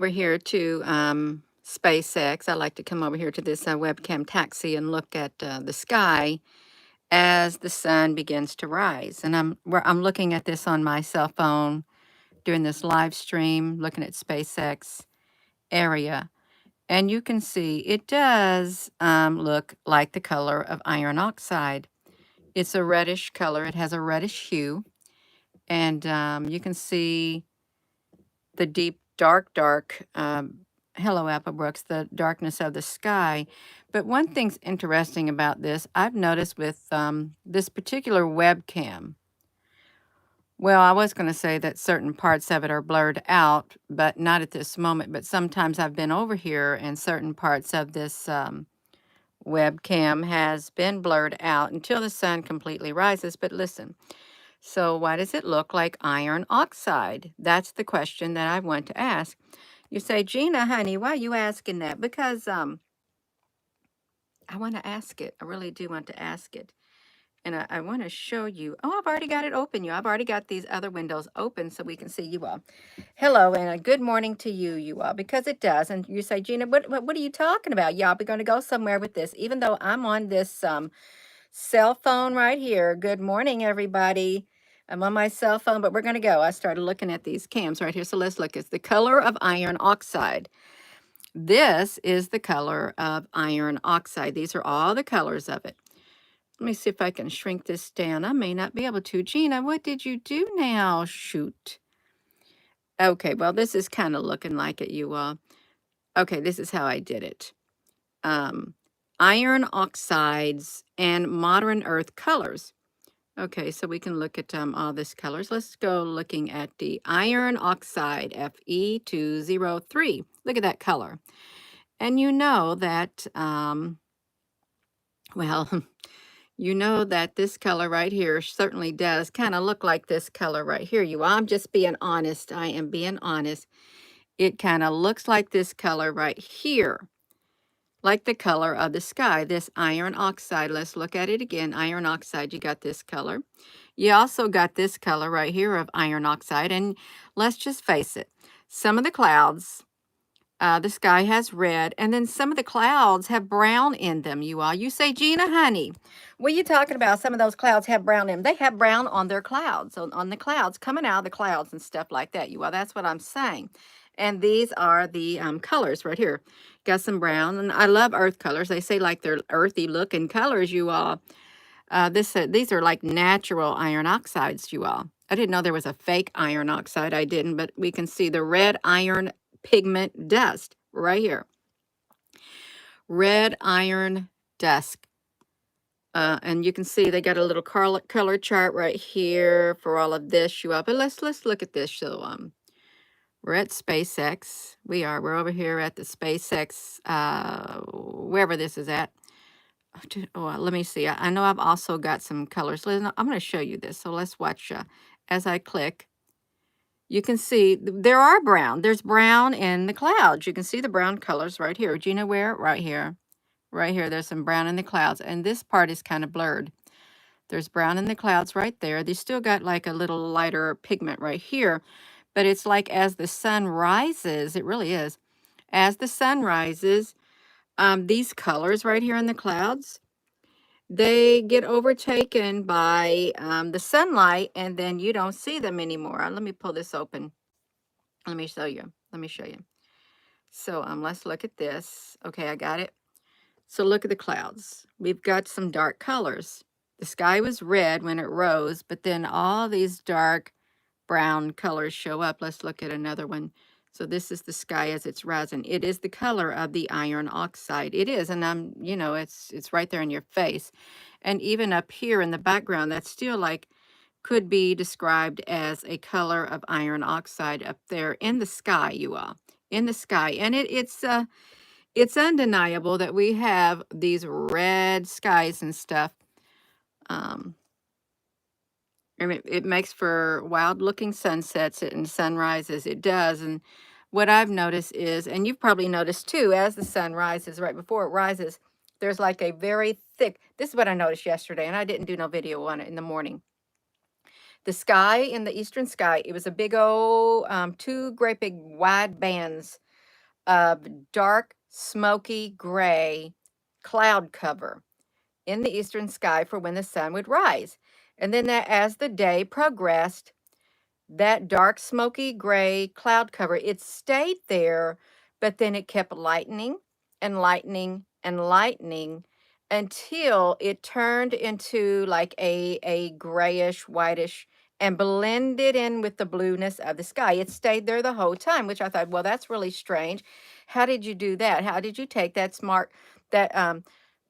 We're here to SpaceX. I like to come over here to this webcam taxi and look at the sky as the sun begins to rise. And I'm looking at this on my cell phone, doing this live stream, looking at SpaceX area. And you can see it does look like the color of iron oxide. It's a reddish color. It has a reddish hue. And you can see the deep, dark, hello, Applebrooks, the darkness of the sky. But one thing's interesting about this, I've noticed with this particular webcam. Well, I was going to say that certain parts of it are blurred out, but not at this moment. But sometimes I've been over here and certain parts of this webcam has been blurred out until the sun completely rises. But listen, so why does it look like iron oxide? That's the question that I want to ask. You say, Gina, honey, why are you asking that? Because I want to ask it. I really do want to ask it. And I want to show you. Oh, I've already got it open, you. I've already got these other windows open so we can see you all. Hello, and a good morning to you, you all, because it does. And you say, Gina, what are you talking about? Y'all, we're going to go somewhere with this, even though I'm on this cell phone right here. Good morning, everybody. I'm on my cell phone, but we're going to go. I started looking at these cams right here. So let's look. It's the color of iron oxide. This is the color of iron oxide. These are all the colors of it. Let me see if I can shrink this down. I may not be able to. Gina, what did you do now? Shoot. Okay, well, this is kind of looking like it, you all. Okay, this is how I did it. Iron oxides and modern earth colors. Okay, so we can look at all these colors. Let's go looking at the iron oxide, Fe203. Look at that color. And you know that, well, you know that this color right here certainly does kind of look like this color right here. I'm just being honest. I am being honest. It kind of looks like this color right here, like the color of the sky, this iron oxide. Let's look at it again. Iron oxide, you got this color. You also got this color right here of iron oxide. And let's just face it, some of the clouds, the sky has red, and then some of the clouds have brown in them, you all. You say, Gina, honey, what are you talking about? Some of those clouds have brown in them. They have brown on their clouds, on the clouds, coming out of the clouds and stuff like that, you all. That's what I'm saying. And these are the colors right here. Got some brown, and I love earth colors. They say like they're earthy looking colors, you all. These are like natural iron oxides, you all. I didn't know there was a fake iron oxide. I didn't, but we can see the red iron pigment dust right here. Red iron dust. And you can see they got a little color chart right here for all of this, you all. But let's look at this. So we're at SpaceX. We're over here at the SpaceX, wherever this is at. Oh, let me see. I know I've also got some colors. I'm going to show you this. So let's watch as I click. You can see there are brown. There's brown in the clouds. You can see the brown colors right here. Gina, where? Right here. Right here. There's some brown in the clouds. And this part is kind of blurred. There's brown in the clouds right there. They still got like a little lighter pigment right here. But it's like as the sun rises, it really is. As the sun rises, these colors right here in the clouds, they get overtaken by the sunlight, and then you don't see them anymore. Let me pull this open. Let me show you. Let me show you. So let's look at this. Okay, I got it. So look at the clouds. We've got some dark colors. The sky was red when it rose, but then all these dark brown colors show up. Let's look at another one. So this is the sky as it's rising. It is the color of the iron oxide. It is, and it's right there in your face. And even up here in the background, that's still like could be described as a color of iron oxide up there in the sky, you all, in the sky. And it's undeniable that we have these red skies and stuff. And it makes for wild looking sunsets and sunrises. It does. And what I've noticed is, and you've probably noticed too, as the sun rises, right before it rises, there's like a very thick, this is what I noticed yesterday, and I didn't do no video on it in the morning. The sky, in the eastern sky, it was a big old, two great big wide bands of dark, smoky gray cloud cover in the eastern sky for when the sun would rise. And then that as the day progressed, that dark smoky gray cloud cover, it stayed there, but then it kept lightening and lightening and lightening until it turned into like a grayish whitish and blended in with the blueness of the sky. It stayed there the whole time, which I thought, well, that's really strange. How did you do that? How did you take that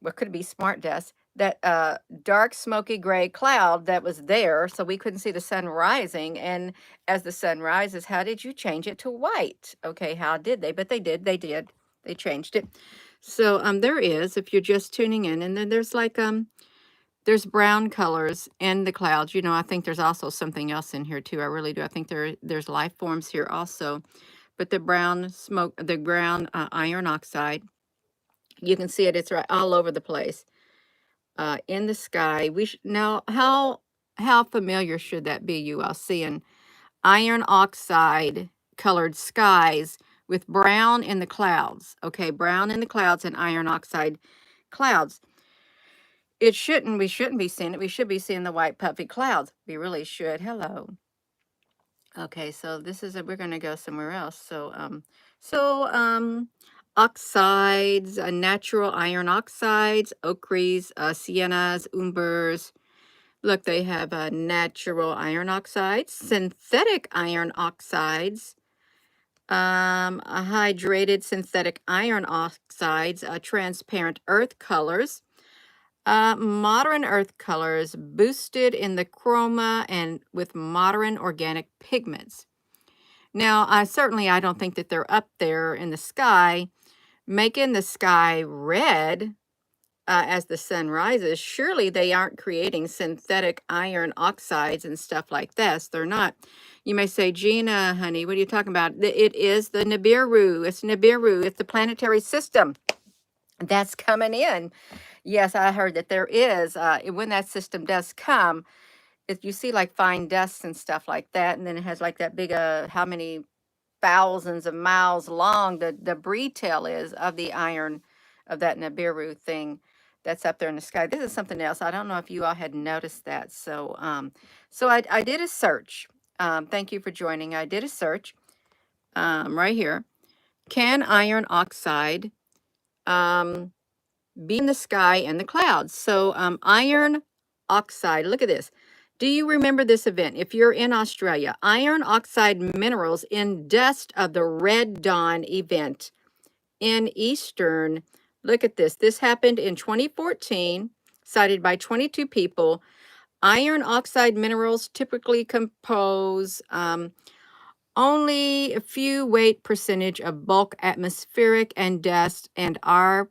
what could be smart dust, that dark smoky gray cloud that was there so we couldn't see the sun rising, and as the sun rises, how did you change it to white? Okay, how did they? But they changed it. So there is, if you're just tuning in, and then there's like there's brown colors in the clouds. You know, I think there's also something else in here too. I really do. I think there's life forms here also. But the brown smoke, the brown iron oxide, you can see it. It's right all over the place in the sky. Now how familiar should that be, you all, seeing iron oxide colored skies with brown in the clouds? Okay, brown in the clouds and iron oxide clouds. We shouldn't be seeing it. We should be seeing the white puffy clouds. We really should. Hello. Okay, so we're going to go somewhere else. Oxides, natural iron oxides, ochres, siennas, umbers. Look, they have natural iron oxides, synthetic iron oxides, hydrated synthetic iron oxides, transparent earth colors, modern earth colors boosted in the chroma and with modern organic pigments. Now, I don't think that they're up there in the sky, making the sky red as the sun rises. Surely they aren't creating synthetic iron oxides and stuff like this. They're not. You may say, Gina, honey, what are you talking about? It is the Nibiru. It's Nibiru. It's the planetary system that's coming in. Yes, I heard that there is. When that system does come, if you see like fine dust and stuff like that, and then it has like that big, how many thousands of miles long the debris tail is of the iron of that Nibiru thing that's up there in the sky. This is something else. I don't know if you all had noticed that. So I did a search. Thank you for joining. I did a search right here. Can iron oxide be in the sky and the clouds? So iron oxide, look at this. Do you remember this event? If you're in Australia, iron oxide minerals in dust of the Red Dawn event in Eastern. Look at this. This happened in 2014, cited by 22 people. Iron oxide minerals typically compose only a few weight percentage of bulk atmospheric and dust and are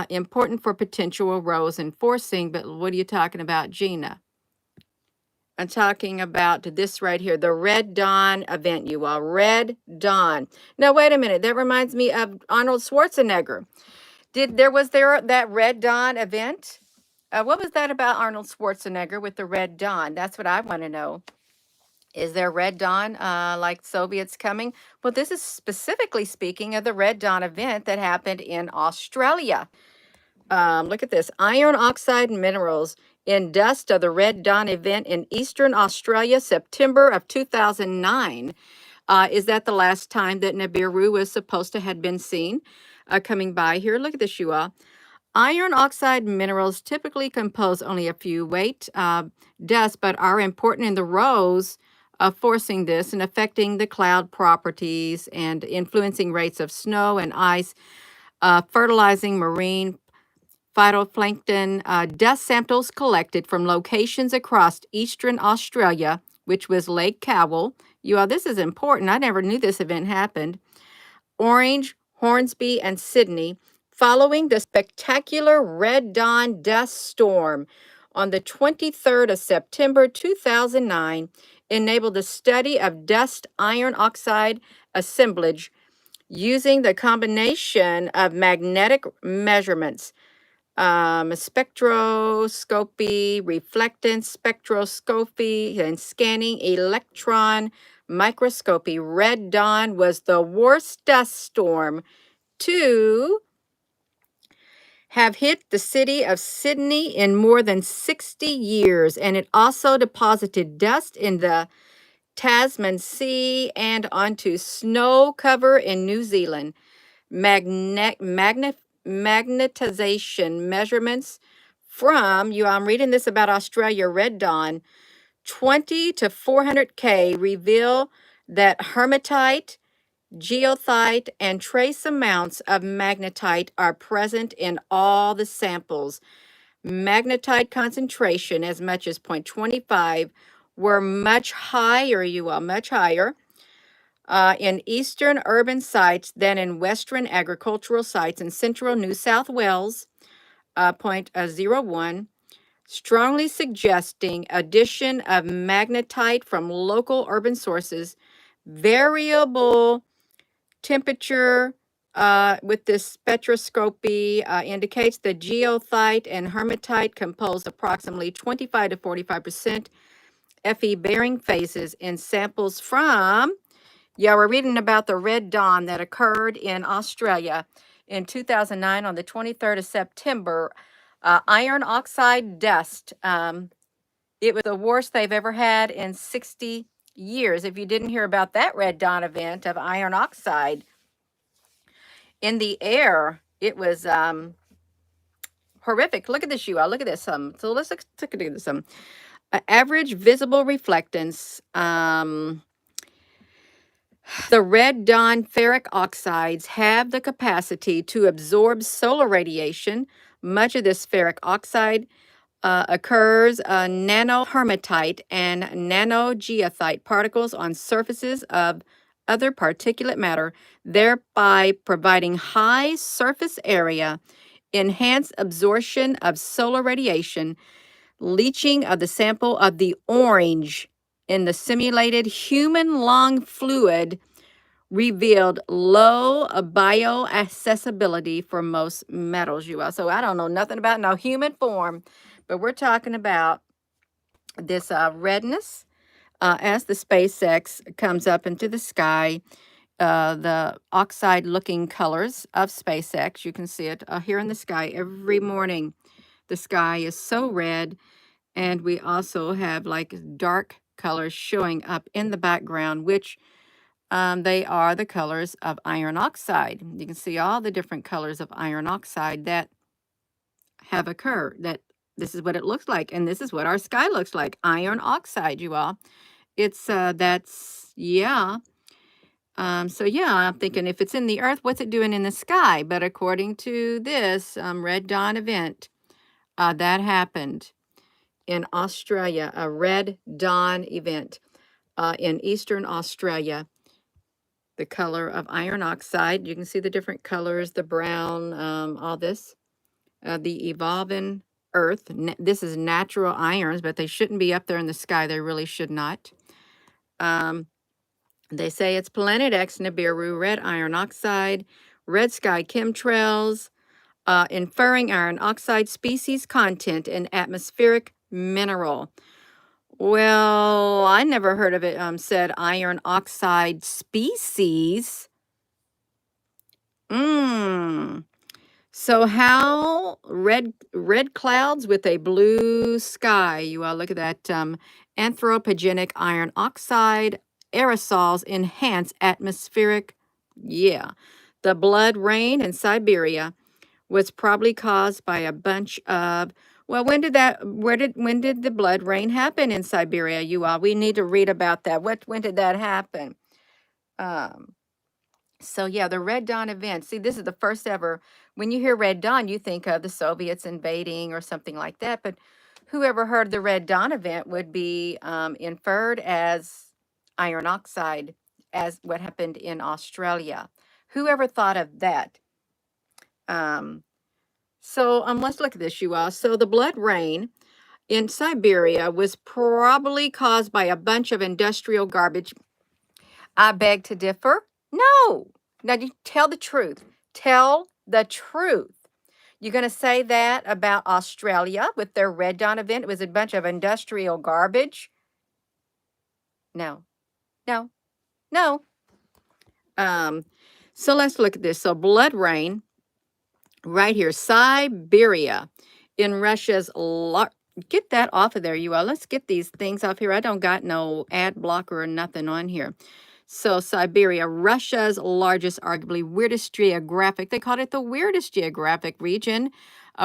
important for potential erosion forcing. But what are you talking about, Gina? I'm talking about this right here, the Red Dawn event, you all. Red Dawn. Now, wait a minute. That reminds me of Arnold Schwarzenegger. Was there that Red Dawn event? What was that about Arnold Schwarzenegger with the Red Dawn? That's what I want to know. Is there Red Dawn like Soviets coming? Well, this is specifically speaking of the Red Dawn event that happened in Australia. Look at this. Iron oxide minerals in dust of the Red Dawn event in Eastern Australia, September of 2009. Is that the last time that Nibiru was supposed to have been seen coming by here? Look at this, you all. Iron oxide minerals typically compose only a few weight dust, but are important in the rows of forcing this and affecting the cloud properties and influencing rates of snow and ice, fertilizing marine phytoplankton. Dust samples collected from locations across eastern Australia, which was Lake Cowell. You all, this is important. I never knew this event happened. Orange, Hornsby, and Sydney, following the spectacular Red Dawn dust storm on the 23rd of September 2009, enabled the study of dust iron oxide assemblage using the combination of magnetic measurements spectroscopy, reflectance spectroscopy, and scanning electron microscopy. Red Dawn was the worst dust storm to have hit the city of Sydney in more than 60 years, and it also deposited dust in the Tasman Sea and onto snow cover in New Zealand. Magnetization measurements from you. I'm reading this about Australia. Red Dawn, 20 to 400K reveal that hematite, geothite, and trace amounts of magnetite are present in all the samples. Magnetite concentration as much as 0.25 were much higher, much higher in eastern urban sites than in western agricultural sites in central New South Wales, 0.01, strongly suggesting addition of magnetite from local urban sources. Variable temperature with this spectroscopy indicates that geothite and hematite compose approximately 25 to 45% Fe-bearing phases in samples from, we're reading about the Red Dawn that occurred in Australia in 2009 on the 23rd of September. Iron oxide dust. It was the worst they've ever had in 60 years. If you didn't hear about that Red Dawn event of iron oxide in the air, it was horrific. Look at this, you all. Look at this. So let's look at this. Average visible reflectance. The Red Dawn ferric oxides have the capacity to absorb solar radiation. Much of this ferric oxide occurs nanohermatite and nanogeothite particles on surfaces of other particulate matter, thereby providing high surface area, enhanced absorption of solar radiation, leaching of the sample of the orange in the simulated human lung fluid revealed low bioaccessibility for most metals, you all. So I don't know nothing about no human form, but we're talking about this redness as the SpaceX comes up into the sky. The oxide-looking colors of SpaceX, you can see it here in the sky every morning. The sky is so red, and we also have like dark colors showing up in the background, which they are the colors of iron oxide. You can see all the different colors of iron oxide that have occurred. That this is what it looks like, and this is what our sky looks like. Iron oxide, you all. It's that's yeah. So yeah, I'm thinking if it's in the earth, what's it doing in the sky? But according to this Red Dawn event, that happened in Australia, a Red Dawn event in eastern Australia. The color of iron oxide. You can see the different colors, the brown, all this. The evolving earth. This is natural irons, but they shouldn't be up there in the sky. They really should not. They say it's Planet X, Nibiru, red iron oxide, red sky chemtrails, inferring iron oxide species content in atmospheric mineral. Well, I never heard of it said iron oxide species. So how red clouds with a blue sky. You all look at that anthropogenic iron oxide aerosols enhance atmospheric. Yeah. The blood rain in Siberia was probably caused by a bunch of when did the blood rain happen in Siberia, you all? We need to read about that. When did that happen? So yeah, the Red Dawn event. See, this is the first ever. When you hear Red Dawn, you think of the Soviets invading or something like that. But whoever heard the Red Dawn event would be inferred as iron oxide, as what happened in Australia. Whoever thought of that? So let's look at this, you all. So the blood rain in Siberia was probably caused by a bunch of industrial garbage. I beg to differ. No. Now, you tell the truth. Tell the truth. You're going to say that about Australia with their Red Dawn event? It was a bunch of industrial garbage. No, no, no. So let's look at this. So blood rain right here, Siberia in Russia's get that off of there, you all. Let's get these things off here. I don't got no ad blocker or nothing on here. So Siberia, Russia's largest, arguably weirdest geographic, they called it the weirdest geographic region,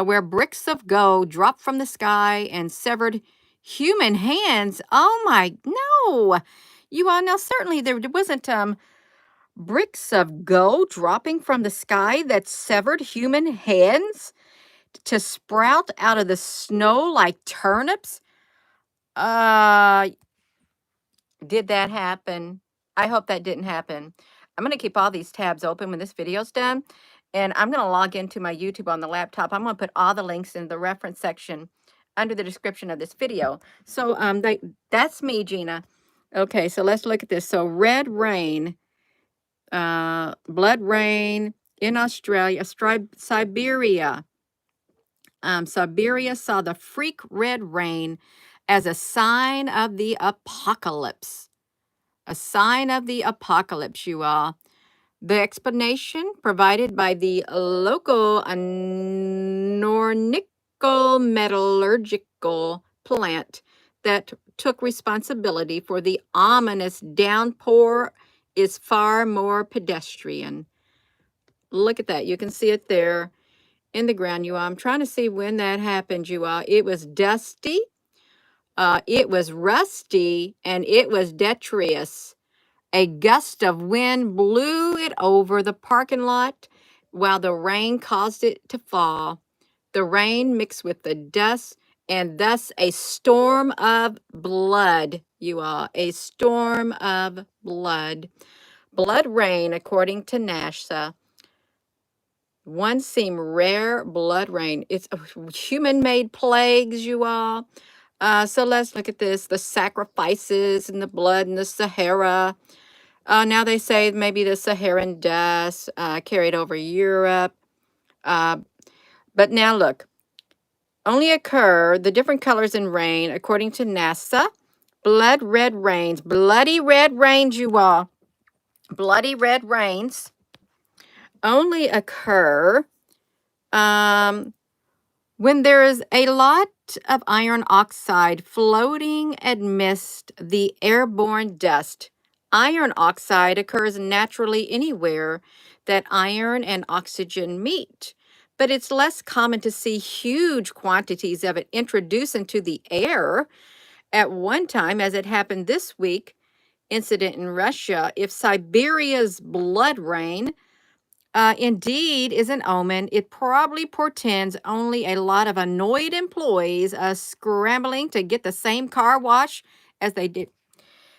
where bricks of gold dropped from the sky and severed human hands. Oh my, no. You all know certainly there wasn't bricks of gold dropping from the sky that severed human hands to sprout out of the snow like turnips. Uh, did that happen? I hope that didn't happen. I'm going to keep all these tabs open when this video's done. And I'm going to log into my YouTube on the laptop. I'm going to put all the links in the reference section under the description of this video. So that's me, Gina. Okay, so let's look at this. So red rain, blood rain in Australia, Siberia. Siberia saw the freak red rain as a sign of the apocalypse. A sign of the apocalypse, you all. The explanation provided by the local Nornical metallurgical plant that took responsibility for the ominous downpour is far more pedestrian. Look at that. You can see it there in the ground, you all. I'm trying to see when that happened, you all. It was dusty, it was rusty, and it was detritus. A gust of wind blew it over the parking lot while the rain caused it to fall. The rain mixed with the dust, and thus a storm of blood, you all. A storm of blood. Blood rain, according to NASA. One seemed rare blood rain. It's human-made plagues, you all. So let's look at this. The sacrifices and the blood in the Sahara. Now they say maybe the Saharan dust carried over Europe. But now look, only occur the different colors in rain, according to NASA. Bloody red rains, you all. Bloody red rains only occur when there is a lot of iron oxide floating amidst the airborne dust. Iron oxide occurs naturally anywhere that iron and oxygen meet, but it's less common to see huge quantities of it introduced into the air at one time, as it happened this week incident in Russia. If Siberia's blood rain indeed is an omen, it probably portends only a lot of annoyed employees scrambling to get the same car wash as they did.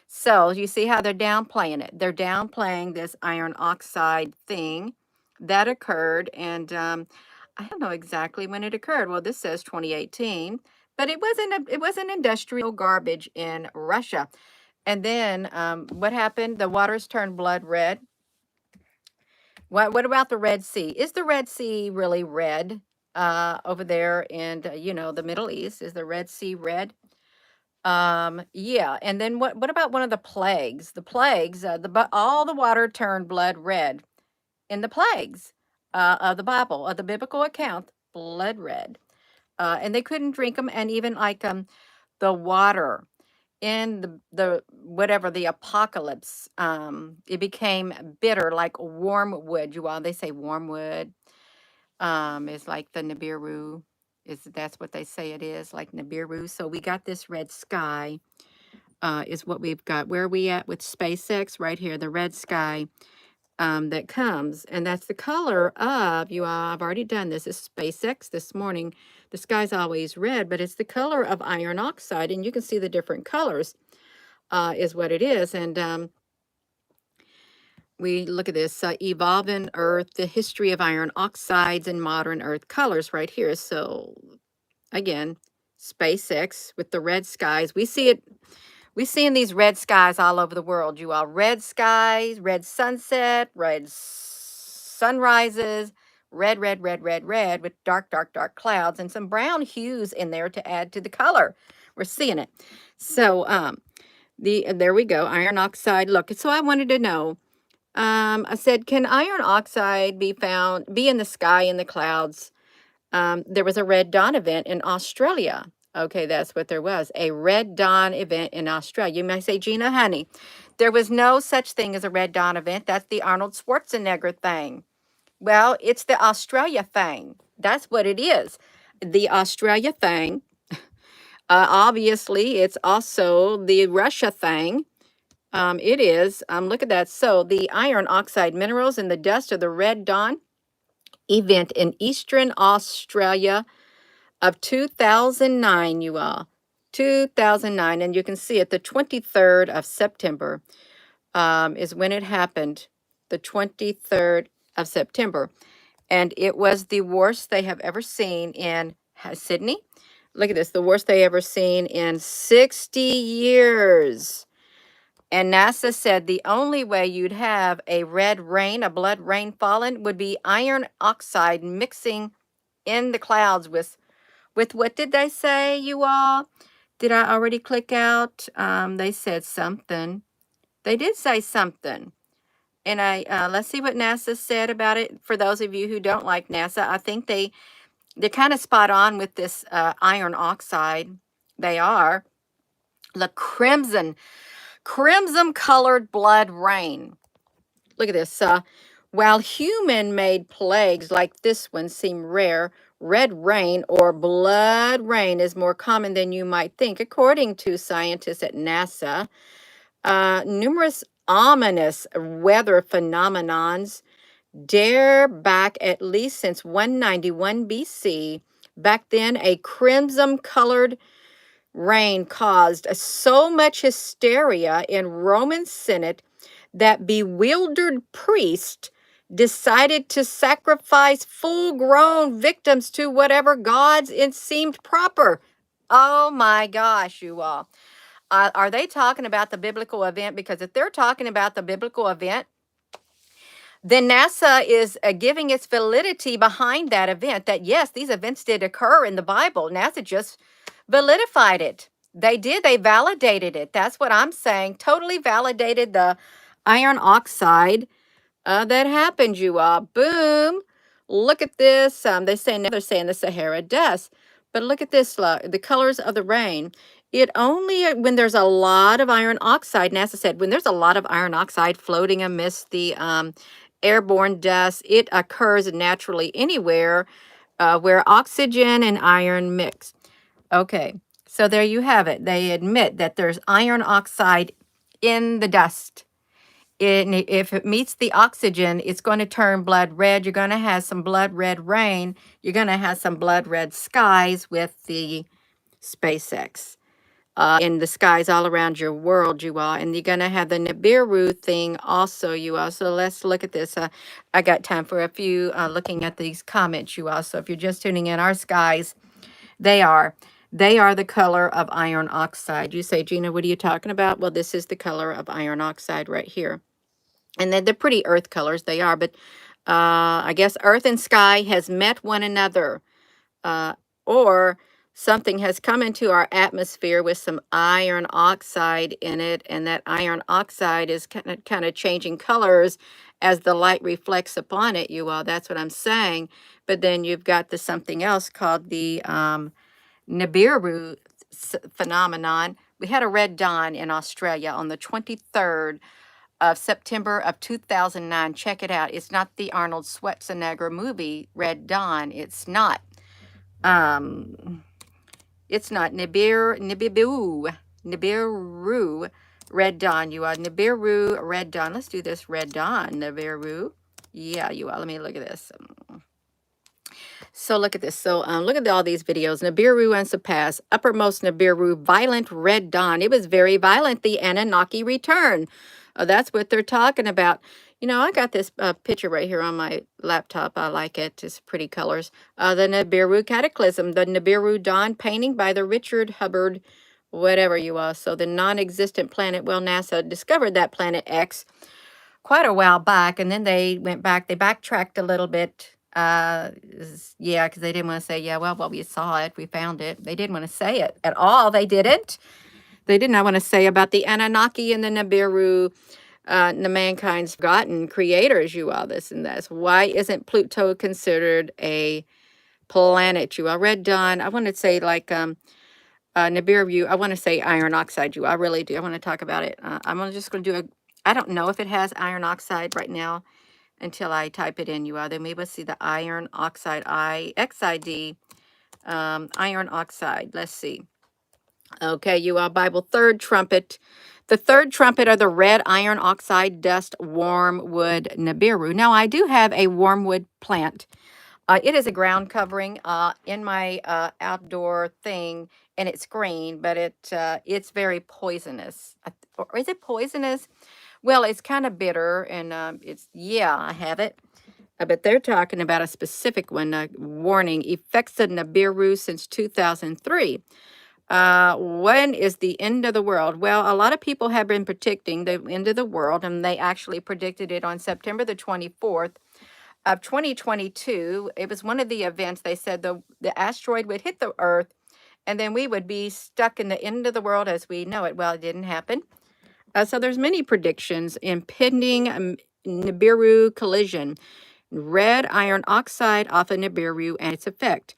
So you see how they're downplaying it. They're downplaying this iron oxide thing that occurred. And I don't know exactly when it occurred. Well, this says 2018, but it wasn't industrial garbage in Russia. And then what happened? The waters turned blood red. What about the Red Sea? Is the Red Sea really red over there in the Middle East? Is the Red Sea red? Yeah. And then what about one of the plagues? The plagues, all the water turned blood red in the plagues of the Bible, of the biblical account, blood red. And they couldn't drink them, and even like the water in the whatever the apocalypse, it became bitter like wormwood, you all. They say wormwood is like the Nibiru, that's what they say it is, like Nibiru. So we got this red sky is what we've got. Where are we at with SpaceX? Right here, the red sky that comes, and that's the color of, you all, I've already done this. This is SpaceX this morning. The sky's always red, but it's the color of iron oxide, and you can see the different colors is what it is. And we look at this evolving Earth, the history of iron oxides and modern Earth colors right here. So again, SpaceX with the red skies. We see it. We're seeing these red skies all over the world, you all. Red skies, red sunset, red sunrises, red, red, red, red, red with dark, dark, dark clouds and some brown hues in there to add to the color. We're seeing it. So there we go, iron oxide. Look, so I wanted to know, I said, can iron oxide be in the sky in the clouds? There was a red dawn event in Australia. Okay, that's what there was, a red dawn event in Australia. You may say, Gina, honey, there was no such thing as a red dawn event. That's the Arnold Schwarzenegger thing. Well, it's the Australia thing. That's what it is. The Australia thing. Obviously, it's also the Russia thing. It is. Look at that. So the iron oxide minerals in the dust of the red dawn event in Eastern Australia of 2009, you all. 2009. And you can see it, the 23rd of September is when it happened. The 23rd of September. And it was the worst they have ever seen in Sydney. Look at this, the worst they ever seen in 60 years. And NASA said the only way you'd have a red rain, a blood rain falling, would be iron oxide mixing in the clouds with what did they say, you all? Did I already click out? They said something. They did say something. And let's see what NASA said about it. For those of you who don't like NASA, I think they're kind of spot on with this iron oxide. They are. The crimson colored blood rain. Look at this. While human-made plagues like this one seem rare, red rain or blood rain is more common than you might think, according to scientists at NASA. Numerous ominous weather phenomenons dare back at least since 191 BC. Back then, a crimson-colored rain caused so much hysteria in Roman Senate that bewildered priests decided to sacrifice full-grown victims to whatever gods it seemed proper. Oh my gosh, you all. Are they talking about the biblical event? Because if they're talking about the biblical event, then NASA is giving its validity behind that event, that yes, these events did occur in the Bible. NASA just validified it. They did. They validated it. That's what I'm saying. Totally validated the iron oxide that happened, you all. Boom. Look at this. They're saying the Sahara dust. But look at this, the colors of the rain. It only, when there's a lot of iron oxide, NASA said, when there's a lot of iron oxide floating amidst the airborne dust, it occurs naturally anywhere where oxygen and iron mix. Okay, so there you have it. They admit that there's iron oxide in the dust. If it meets the oxygen, it's going to turn blood red. You're going to have some blood red rain. You're going to have some blood red skies with the SpaceX. In the skies all around your world, you all. And you're going to have the Nibiru thing also, you all. So let's look at this. I got time for a few looking at these comments, you all. So if you're just tuning in, our skies, they are the color of iron oxide. You say, Gina, what are you talking about? Well, this is the color of iron oxide right here. And they're pretty earth colors, they are. But I guess earth and sky has met one another. Or something has come into our atmosphere with some iron oxide in it, and that iron oxide is kind of changing colors as the light reflects upon it, you all. That's what I'm saying. But then you've got the something else called the Nibiru phenomenon. We had a red dawn in Australia on the 23rd of September of 2009. Check it out. It's not the Arnold Schwarzenegger movie, Red Dawn. It's not. It's not Nibiru Red Dawn. You are Nibiru Red Dawn. Let's do this Red Dawn, Nibiru. Yeah, you are. Let me look at this. So look at this. So look at all these videos. Nibiru unsurpassed. Uppermost Nibiru, violent red dawn. It was very violent. The Anunnaki return. That's what they're talking about. You know, I got this picture right here on my laptop. I like it. It's pretty colors. The Nibiru cataclysm. The Nibiru dawn painting by the Richard Hubbard, whatever you are. So the non-existent planet. Well, NASA discovered that planet X quite a while back. And then they went back. They backtracked a little bit. Yeah, because they didn't want to say, yeah, well, we saw it, we found it. They didn't want to say it at all. They didn't. They did not want to say about the Anunnaki and the Nibiru, the mankind's forgotten creators, you all, this and this. Why isn't Pluto considered a planet, you all? Red Dawn, I want to say like Nibiru, I want to say iron oxide, you. I really do. I want to talk about it. Just going to do a, I don't know if it has iron oxide right now until I type it in, you all. Then maybe we'll see the iron oxide, IXID, iron oxide. Let's see. Okay, you all, Bible, third trumpet. The third trumpet are the red iron oxide dust wormwood Nibiru. Now, I do have a wormwood plant. It is a ground covering in my outdoor thing, and it's green, but it's very poisonous. Or is it poisonous? Well, it's kind of bitter, and yeah, I have it. But they're talking about a specific one. Warning: effects of Nibiru since 2003. When is the end of the world? Well, a lot of people have been predicting the end of the world, and they actually predicted it on September the 24th of 2022. It was one of the events. They said the asteroid would hit the Earth, and then we would be stuck in the end of the world as we know it. Well, it didn't happen. So there's many predictions. Impending Nibiru collision. Red iron oxide off of Nibiru and its effect.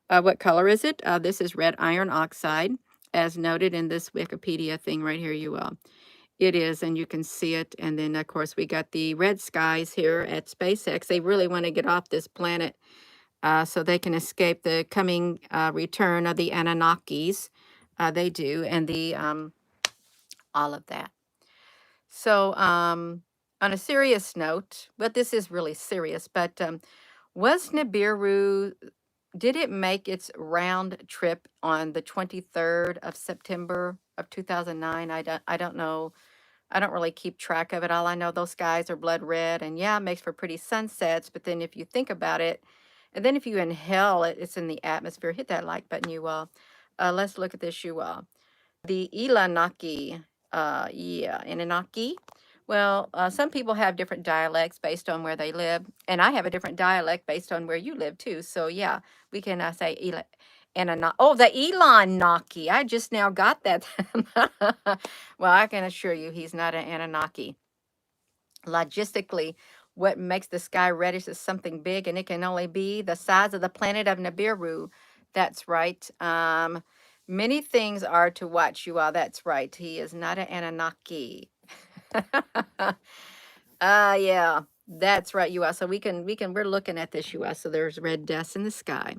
What color is it? This is red iron oxide, as noted in this Wikipedia thing right here, you all. It is, and you can see it. And then, of course, we got the red skies here at SpaceX. They really want to get off this planet so they can escape the coming return of the Anunnakis. They do, and the all of that. So, on a serious note, but this is really serious, but was Nibiru, did it make its round trip on the 23rd of September of 2009? I don't know. I don't really keep track of it. All I know, those skies are blood red, and yeah, it makes for pretty sunsets. But then if you think about it, and then if you inhale it, it's in the atmosphere. Hit that like button, you all. Let's look at this, you all. The Ilanaki, yeah, Inanaki. Well, some people have different dialects based on where they live, and I have a different dialect based on where you live too. So yeah, we can say Oh, the Elanaki. I just now got that. Well, I can assure you, he's not an Anunnaki. Logistically, what makes the sky reddish is something big, and it can only be the size of the planet of Nibiru. That's right. Many things are to watch, you all. That's right. He is not an Anunnaki. Yeah, that's right, you all. So we're looking at this, you all. So there's red dust in the sky.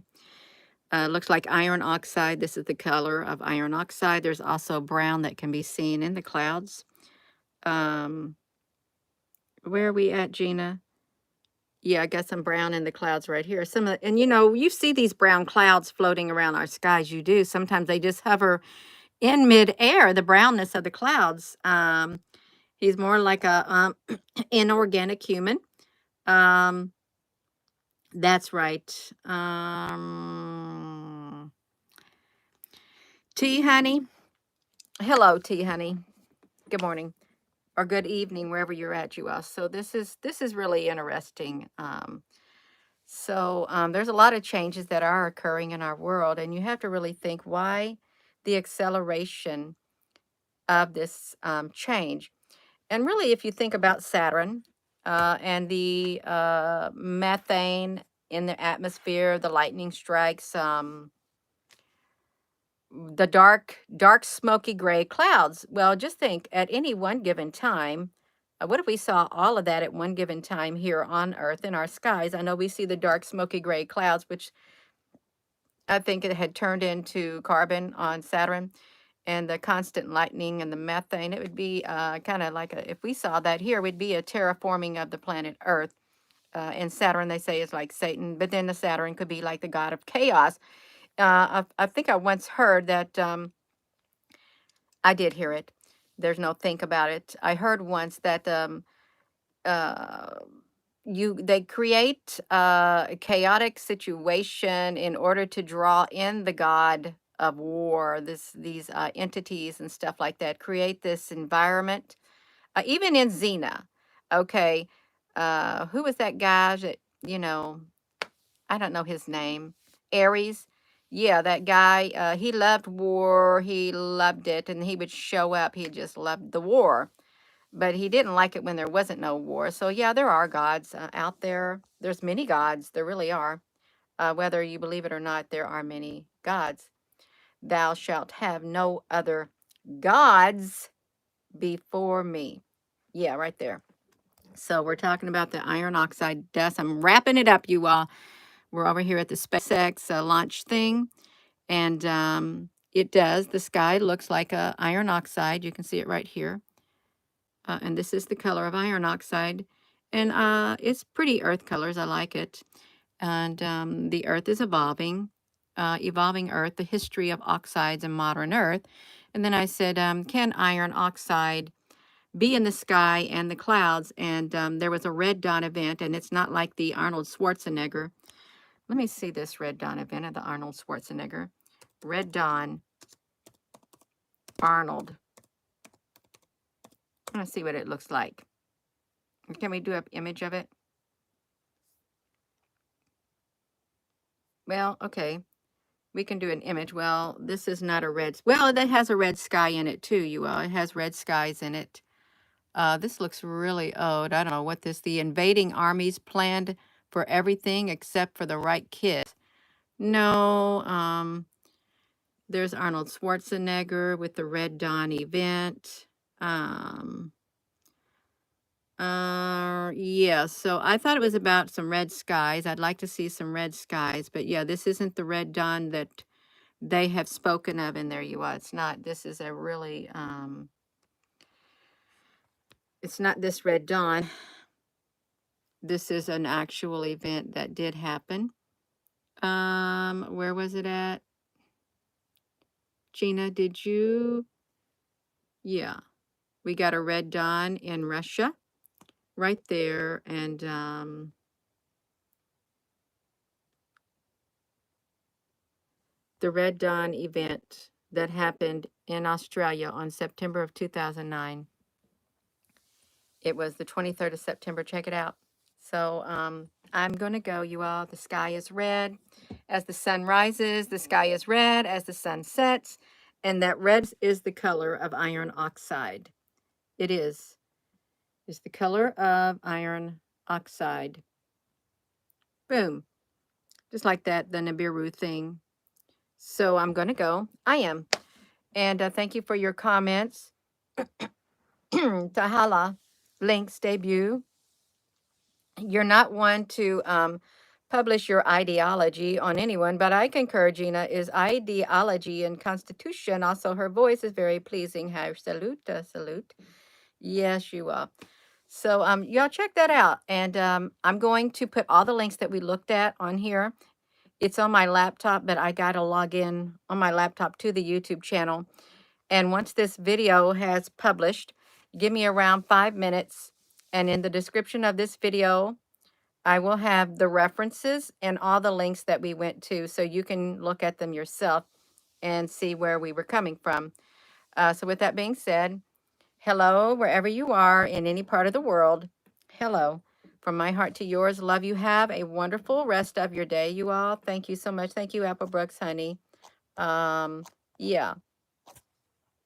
Looks like iron oxide. This is the color of iron oxide. There's also brown that can be seen in the clouds. Where are we at, Gina? Yeah, I got some brown in the clouds right here. And you see these brown clouds floating around our skies. You do. Sometimes they just hover in midair, the brownness of the clouds. He's more like a inorganic human. That's right. Tea, honey. Hello, tea, honey. Good morning or good evening, wherever you're at, you all. So this is really interesting. There's a lot of changes that are occurring in our world, and you have to really think why the acceleration of this change. And really, if you think about Saturn and the methane in the atmosphere, the lightning strikes, the dark, smoky gray clouds. Well, just think at any one given time, what if we saw all of that at one given time here on Earth in our skies? I know we see the dark, smoky gray clouds, which I think it had turned into carbon on Saturn, and the constant lightning and the methane. It would be kind of like if we saw that here, would be a terraforming of the planet Earth. And Saturn, they say, is like Satan, but then the Saturn could be like the god of chaos. I think I once heard that. I did hear it. There's no think about it. I heard once that uh, they create a chaotic situation in order to draw in the god of war. These entities and stuff like that create this environment. Even in Xena, okay. Who was that guy that you know? I don't know his name. Aries. Yeah, that guy, he loved war. He loved it. And he would show up. He just loved the war. But he didn't like it when there wasn't no war. So, yeah, there are gods out there. There's many gods. There really are. Whether you believe it or not, there are many gods. Thou shalt have no other gods before me. Yeah, right there. So we're talking about the iron oxide dust. I'm wrapping it up, you all. We're over here at the SpaceX launch thing. And it does. The sky looks like a iron oxide. You can see it right here. And this is the color of iron oxide. And it's pretty earth colors. I like it. And the earth is evolving. Evolving Earth, the history of oxides in modern Earth. And then I said, can iron oxide be in the sky and the clouds? And there was a red dawn event, and it's not like the Arnold Schwarzenegger. Let me see this red dawn event of the Arnold Schwarzenegger. Red dawn, Arnold. I want to see what it looks like. Can we do an image of it? Well, okay. We can do an image. Well, this is not a red. Well, that has a red sky in it too, you all. It has red skies in it. This looks really old. I don't know what this. The invading armies planned for everything except for the right kids. No. There's Arnold Schwarzenegger with the Red Dawn event. Yeah, so I thought it was about some red skies. I'd like to see some red skies, but yeah, this isn't the red dawn that they have spoken of in there. You are. It's not. This is a really, it's not this red dawn. This is an actual event that did happen. Where was it at? Gina, did you? Yeah, we got a red dawn in Russia right there. And, the Red Dawn event that happened in Australia on September of 2009. It was the 23rd of September. Check it out. So I'm going to go, you all. The sky is red. As the sun rises, the sky is red as the sun sets. And that red is the color of iron oxide. It is. It's the color of iron oxide. Boom. Just like that, the Nibiru thing. So I'm going to go. I am. And thank you for your comments. Tahala, Link's debut. You're not one to publish your ideology on anyone, but I concur, Gina, is ideology and constitution. Also, her voice is very pleasing. Hi, salute, salute. Yes, you are. So y'all check that out. And I'm going to put all the links that we looked at on here. It's on my laptop, but I got to log in on my laptop to the YouTube channel. And once this video has published, give me around 5 minutes. And in the description of this video, I will have the references and all the links that we went to so you can look at them yourself and see where we were coming from. So with that being said, hello, wherever you are in any part of the world. Hello. From my heart to yours, love you. Have a wonderful rest of your day, you all. Thank you so much. Thank you, Apple Brooks, honey. Yeah.